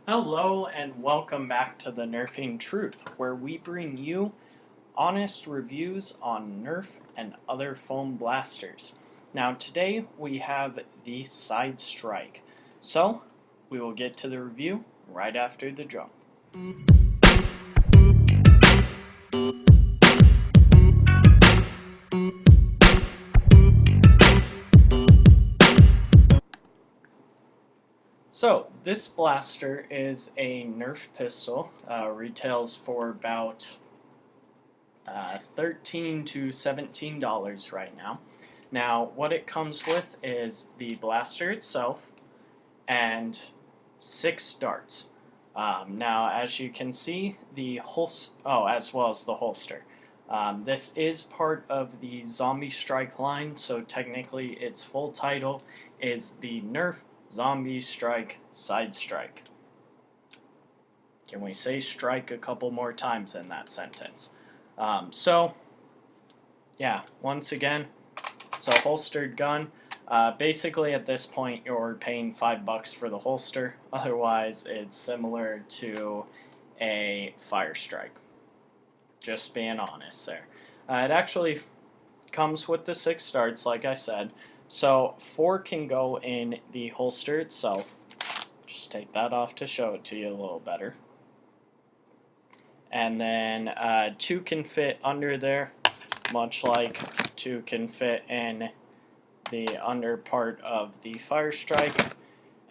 Hello and welcome back to the Nerfing Truth, where we bring you honest reviews on Nerf and other foam blasters. Now today we have the Sidestrike, so we will get to the review right after the jump. So this blaster is a Nerf pistol, retails for about $13 to $17 right now. Now, what it comes with is the blaster itself and 6 darts. Now, as you can see, the as well as the holster. This is part of the Zombie Strike line, so technically its full title is the Nerf Zombie Strike Sidestrike. Can we say strike a couple more times in that sentence? Yeah, once again, it's a holstered gun. Basically, at this point, you're paying $5 for the holster. Otherwise, it's similar to a Firestrike. Just being honest there. It actually comes with the 6 darts, like I said. So 4 can go in the holster itself. Just take that off to show it to you a little better. And then 2 can fit under there, much like 2 can fit in the under part of the Firestrike.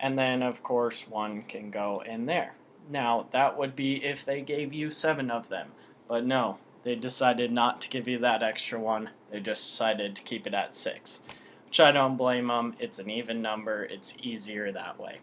And then, of course, 1 can go in there. Now, that would be if they gave you 7 of them. But no, they decided not to give you that extra one. They just decided to keep it at 6. Which I don't blame them. It's an even number. It's easier that way.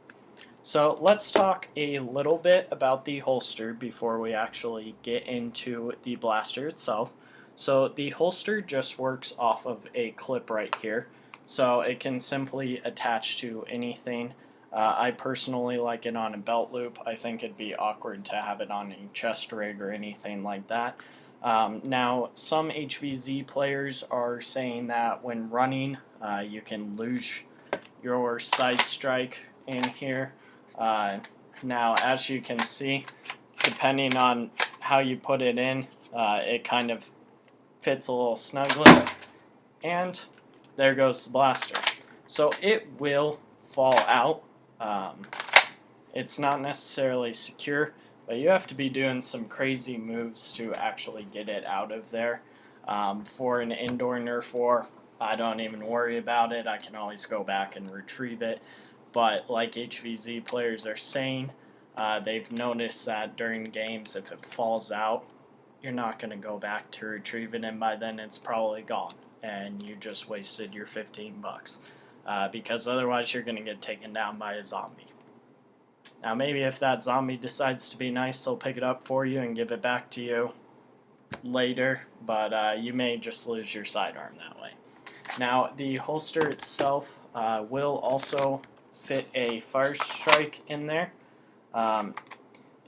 So let's talk a little bit about the holster before we actually get into the blaster itself. So the holster just works off of a clip right here. So it can simply attach to anything. I personally like it on a belt loop. I think it'd be awkward to have it on a chest rig or anything like that. Now, some HVZ players are saying that when running, you can lose your Sidestrike in here. Now, as you can see, depending on how you put it in, it kind of fits a little snugly. And there goes the blaster. So it will fall out. It's not necessarily secure, but you have to be doing some crazy moves to actually get it out of there. For an indoor Nerf war, I don't even worry about it. I can always go back and retrieve it. But like HVZ players are saying, they've noticed that during games, if it falls out, you're not going to go back to retrieve it, and by then it's probably gone, and you just wasted your $15. Because otherwise you're going to get taken down by a zombie. Now maybe if that zombie decides to be nice, they'll pick it up for you and give it back to you later, but you may just lose your sidearm that way. Now the holster itself will also fit a Firestrike in there.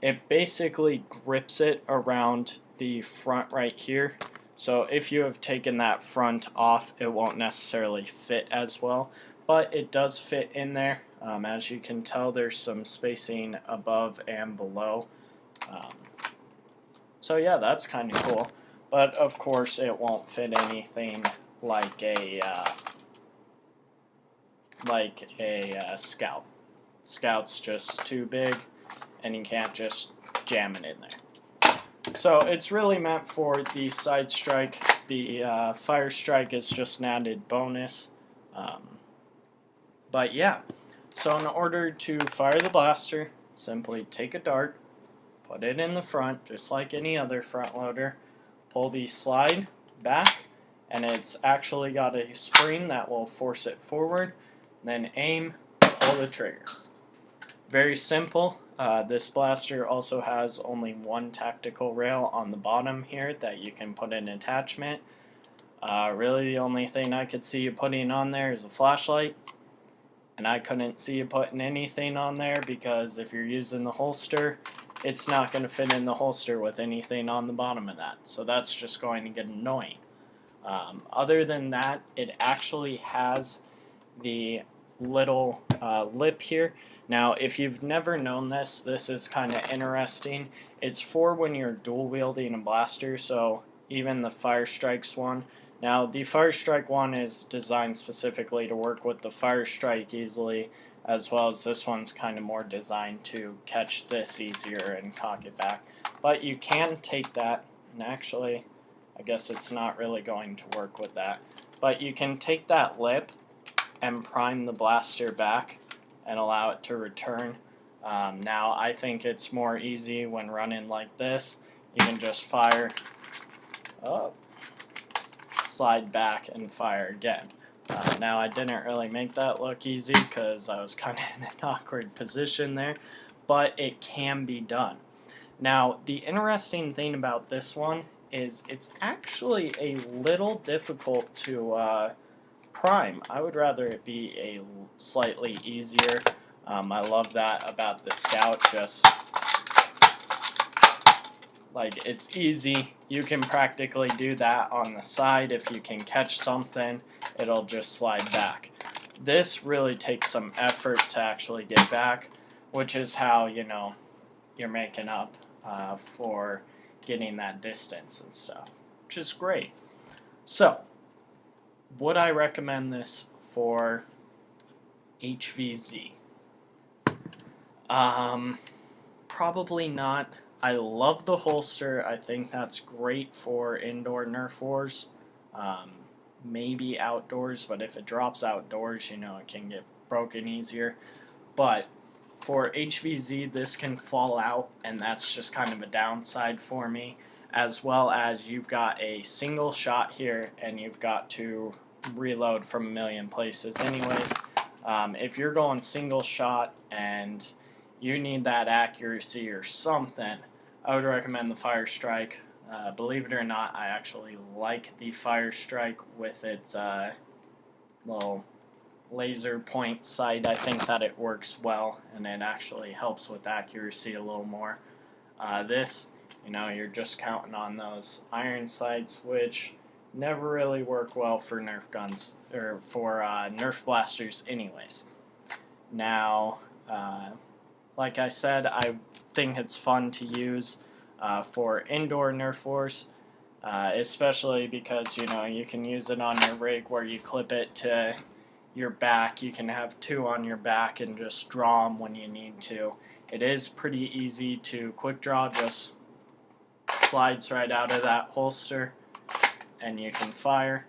It basically grips it around the front right here. So if you have taken that front off, it won't necessarily fit as well, but it does fit in there. As you can tell, there's some spacing above and below. So yeah, that's kind of cool. But of course, it won't fit anything like a Scout. Scout's just too big, and you can't just jam it in there. So it's really meant for the Sidestrike. The Firestrike is just an added bonus. But yeah, so in order to fire the blaster, simply take a dart, put it in the front, just like any other front loader, pull the slide back, and it's actually got a spring that will force it forward, then aim, pull the trigger. Very simple. This blaster also has only 1 tactical rail on the bottom here that you can put an attachment. Really the only thing I could see you putting on there is a flashlight, and I couldn't see you putting anything on there because if you're using the holster, it's not going to fit in the holster with anything on the bottom of that, so that's just going to get annoying. Other than that, it actually has the little lip here. Now, if you've never known this, this is kind of interesting. It's for when you're dual wielding a blaster, so even the Firestrike's one. Now, the Firestrike one is designed specifically to work with the Firestrike easily, as well as this one's kind of more designed to catch this easier and cock it back. But you can take that, and actually, I guess it's not really going to work with that. But you can take that lip and prime the blaster back and allow it to return. Now, I think it's more easy when running like this. You can just fire up, slide back, and fire again. Now, I didn't really make that look easy because I was kind of in an awkward position there, but it can be done. Now, the interesting thing about this one is it's actually a little difficult to prime. I would rather it be a slightly easier. I love that about the Scout, just like it's easy. You can practically do that on the side. If you can catch something, it'll just slide back. This really takes some effort to actually get back, which is how, you know, you're making up for getting that distance and stuff, which is great. So, would I recommend this for HVZ? Probably not. I love the holster. I think that's great for indoor Nerf wars. Maybe outdoors, but if it drops outdoors, you know, it can get broken easier. But for HVZ, this can fall out, and that's just kind of a downside for me. As well as you've got a single shot here, and you've got to reload from a million places anyways. If you're going single shot and you need that accuracy or something, I would recommend the Firestrike. Believe it or not, I actually like the Firestrike with its little laser point sight. I think that it works well, and it actually helps with accuracy a little more. This, you know, you're just counting on those iron sights, which never really work well for Nerf guns, or for Nerf blasters anyways. Now, like I said, I think it's fun to use for indoor Nerf wars, especially because, you know, you can use it on your rig where you clip it to your back. You can have two on your back and just draw them when you need to. It is pretty easy to quick draw, just slides right out of that holster and you can fire.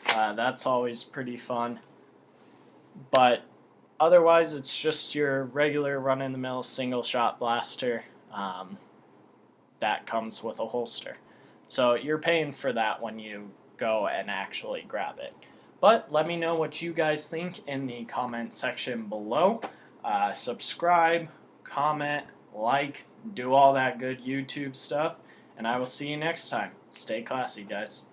That's always pretty fun. But otherwise, it's just your regular run-in-the-mill single-shot blaster that comes with a holster. So you're paying for that when you go and actually grab it. But let me know what you guys think in the comment section below. Subscribe, comment, like, do all that good YouTube stuff, and I will see you next time. Stay classy, guys.